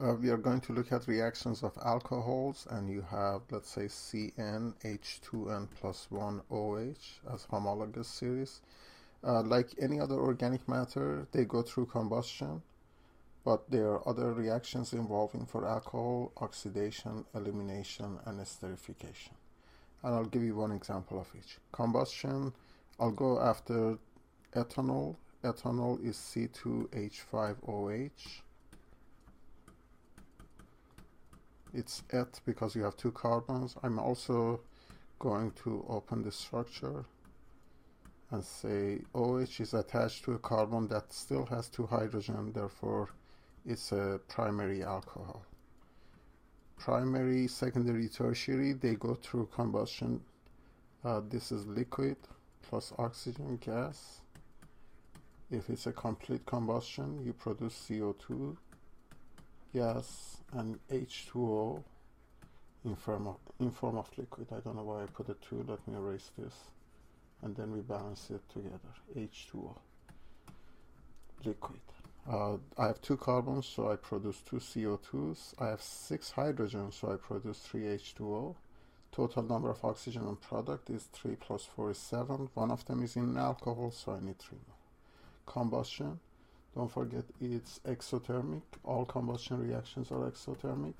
We are going to look at reactions of alcohols, and you have, let's say, CnH2n plus 1 OH as homologous series. Like any other organic matter, they go through combustion, but there are other reactions involving for alcohol: oxidation, elimination, and esterification. And I'll give you one example of each. Combustion, I'll go after ethanol. Ethanol is C2H5OH. It's et because you have two carbons. I'm also going to open the structure and say OH is attached to a carbon that still has two hydrogen, therefore it's a primary alcohol. Primary, secondary, tertiary, they go through combustion. This is liquid plus oxygen gas. If it's a complete combustion, you produce CO2 gas and H2O in form of liquid. I don't know why I put a 2. Let me erase this. And then we balance it together. H2O. Liquid. I have 2 carbons, so I produce 2 CO2s. I have 6 hydrogens, so I produce 3 H2O. Total number of oxygen and product is 3 plus 4 is 7. One of them is in alcohol, so I need 3 more. Combustion. Don't forget it's exothermic. All combustion reactions are exothermic.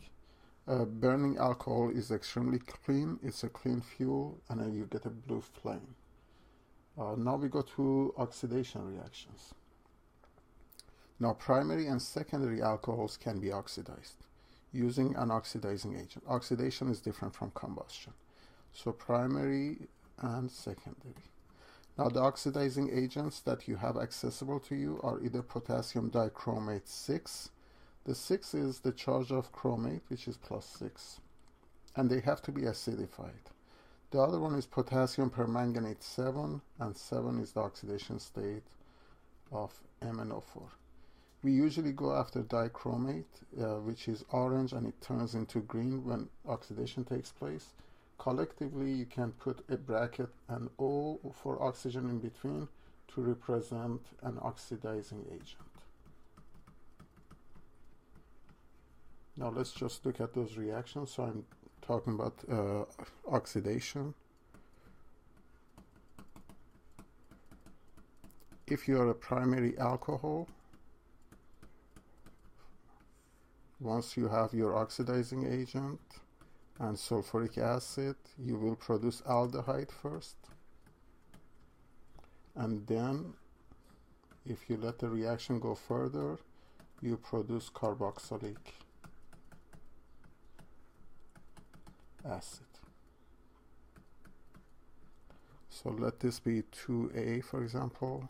Burning alcohol is extremely clean. It's a clean fuel, and then you get a blue flame. Now we go to oxidation reactions. Now primary and secondary alcohols can be oxidized using an oxidizing agent. Oxidation is different from combustion. So primary and secondary. Now the oxidizing agents that you have accessible to you are either potassium dichromate 6. The 6 is the charge of chromate, which is plus 6. And they have to be acidified. The other one is potassium permanganate 7, and 7 is the oxidation state of MnO4. We usually go after dichromate, which is orange, and it turns into green when oxidation takes place. Collectively, you can put a bracket and O for oxygen in between to represent an oxidizing agent. Now let's just look at those reactions. So I'm talking about oxidation. If you are a primary alcohol, once you have your oxidizing agent and sulfuric acid, you will produce aldehyde first, and then if you let the reaction go further, you produce carboxylic acid. So let this be 2A, for example,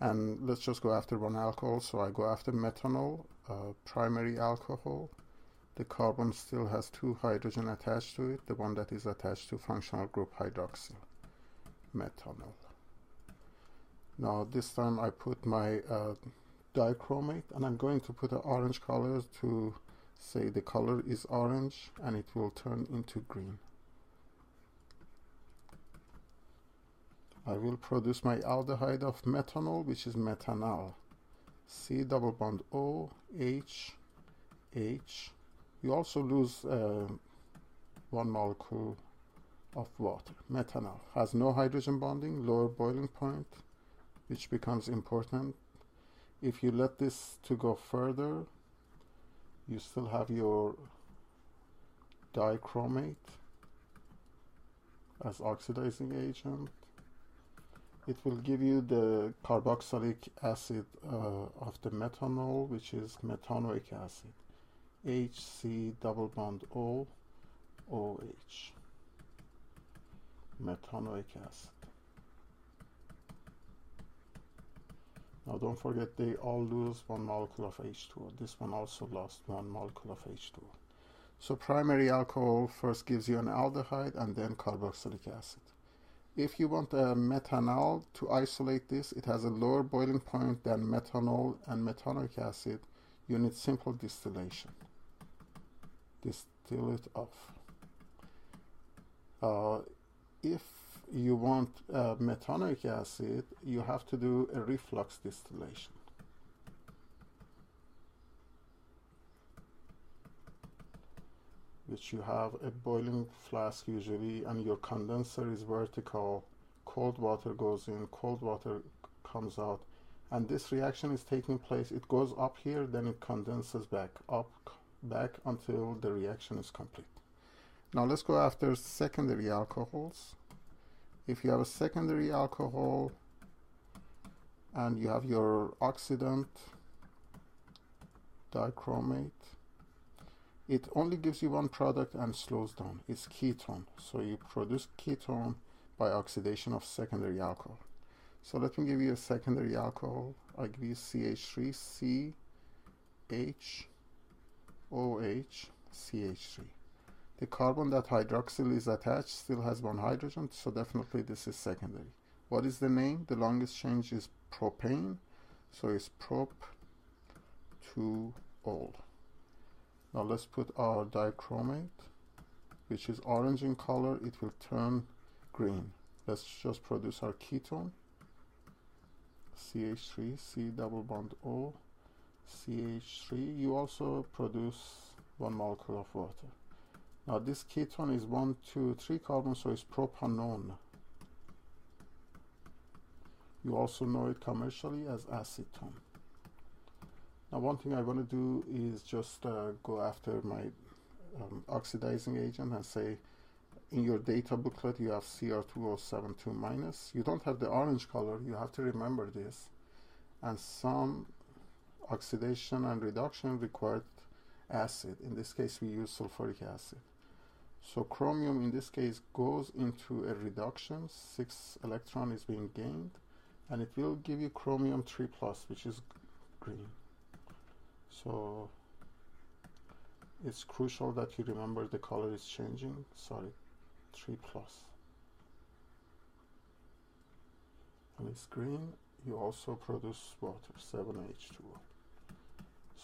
and let's just go after one alcohol. So I go after methanol, primary alcohol. The carbon still has 2 hydrogen attached to it, the one that is attached to functional group hydroxyl, methanol. Now this time I put my dichromate, and I'm going to put an orange color to say the color is orange, and it will turn into green. I will produce my aldehyde of methanol, which is methanal. C double bond O, H, H. You also lose 1 molecule of water. Methanal has no hydrogen bonding, lower boiling point, which becomes important. If you let this to go further, you still have your dichromate as oxidizing agent. It will give you the carboxylic acid of the methanol, which is methanoic acid. HC double bond O, OH. Methanoic acid. Now don't forget they all lose 1 molecule of H2O. This one also lost 1 molecule of H2O. So primary alcohol first gives you an aldehyde and then carboxylic acid. If you want a methanol, to isolate this, it has a lower boiling point than methanol and methanoic acid. You need simple distillation. Distill it off. If you want methanoic acid, you have to do a reflux distillation. which you have a boiling flask usually, and your condenser is vertical. Cold water goes in, cold water comes out, and this reaction is taking place. It goes up here, then it condenses back, up, back, until the reaction is complete. Now let's go after secondary alcohols. If you have a secondary alcohol and you have your oxidant dichromate, it only gives you one product and slows down. It's ketone. So you produce ketone by oxidation of secondary alcohol. So let me give you a secondary alcohol. I give you CH3, CHOH, CH3. The carbon that hydroxyl is attached still has one hydrogen, so definitely this is secondary. What is the name? The longest change is propane, so it's prop-2-ol. Now let's put our dichromate, which is orange in color. It will turn green. Let's just produce our ketone. CH3, C double bond O, CH3. You also produce one molecule of water. Now this ketone is 1, 2, 3 carbons, so it's propanone. You also know it commercially as acetone. Now one thing I want to do is just go after my oxidizing agent and say, in your data booklet you have Cr2O72 minus. You don't have the orange color, you have to remember this. And some oxidation and reduction required acid. In this case we use sulfuric acid. So chromium in this case goes into a reduction, 6 electron is being gained, and it will give you chromium 3+, which is green. So it's crucial that you remember the color is changing. Sorry, 3+. And it's green. You also produce water, 7H2O.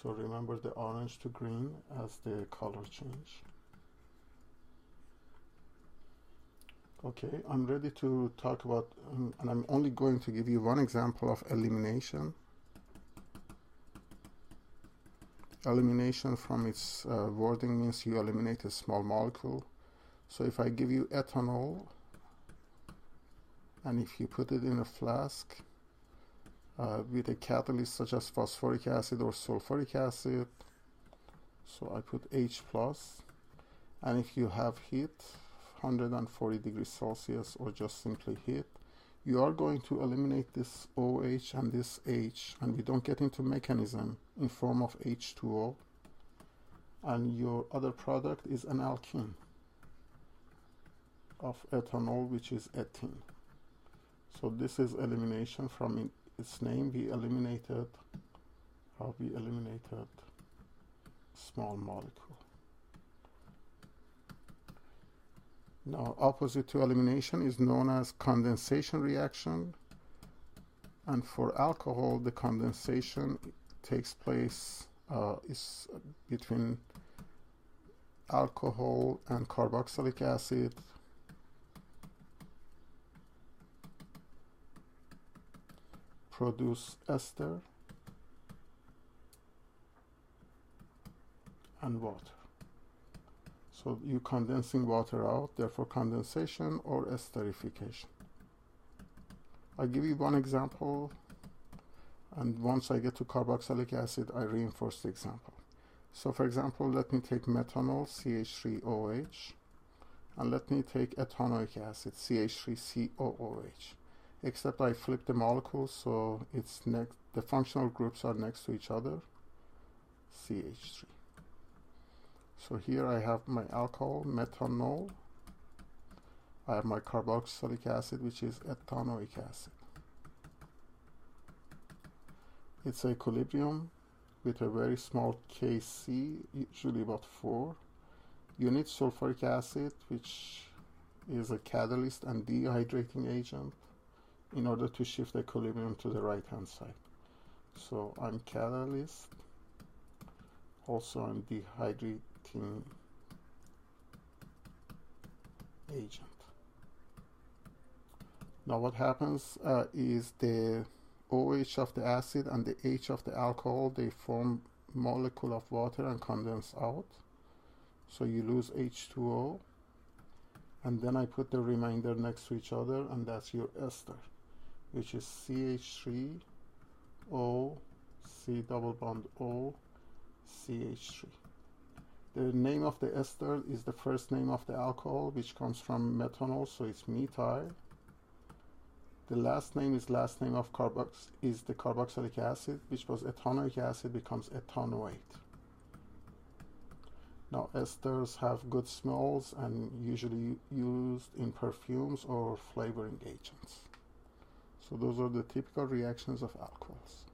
So remember the orange to green as the color change. Okay, I'm ready to talk about, and I'm only going to give you one example of elimination. Elimination from its wording means you eliminate a small molecule. So if I give you ethanol, and if you put it in a flask with a catalyst such as phosphoric acid or sulfuric acid, so I put H+, and if you have heat, 140 degrees Celsius or just simply heat, you are going to eliminate this OH and this H, and we don't get into mechanism in form of H2O, and your other product is an alkene of ethanol, which is ethene. So this is elimination. From its name we eliminated small molecule. Now, opposite to elimination is known as condensation reaction. And for alcohol, the condensation takes place is between alcohol and carboxylic acid. Produce ester and water. So you're condensing water out, therefore condensation or esterification. I'll give you one example, and once I get to carboxylic acid, I reinforce the example. So for example, let me take methanol, CH3OH, and let me take ethanoic acid, CH3COOH. Except I flip the molecules, so it's the functional groups are next to each other, CH3. So here I have my alcohol, methanol. I have my carboxylic acid, which is ethanoic acid. It's equilibrium with a very small Kc, usually about 4. You need sulfuric acid, which is a catalyst and dehydrating agent, in order to shift equilibrium to the right hand side. So I'm catalyst, also I'm dehydrating agent. Now what happens is the OH of the acid and the H of the alcohol, they form molecule of water and condense out. so you lose H2O, and then I put the remainder next to each other, and that's your ester, which is CH3O, C double bond O, CH3. The name of the ester is the first name of the alcohol, which comes from methanol, so it's methyl. The last name is last name of is the carboxylic acid, which was ethanoic acid, becomes ethanoate. Now, esters have good smells and usually used in perfumes or flavoring agents. So those are the typical reactions of alcohols.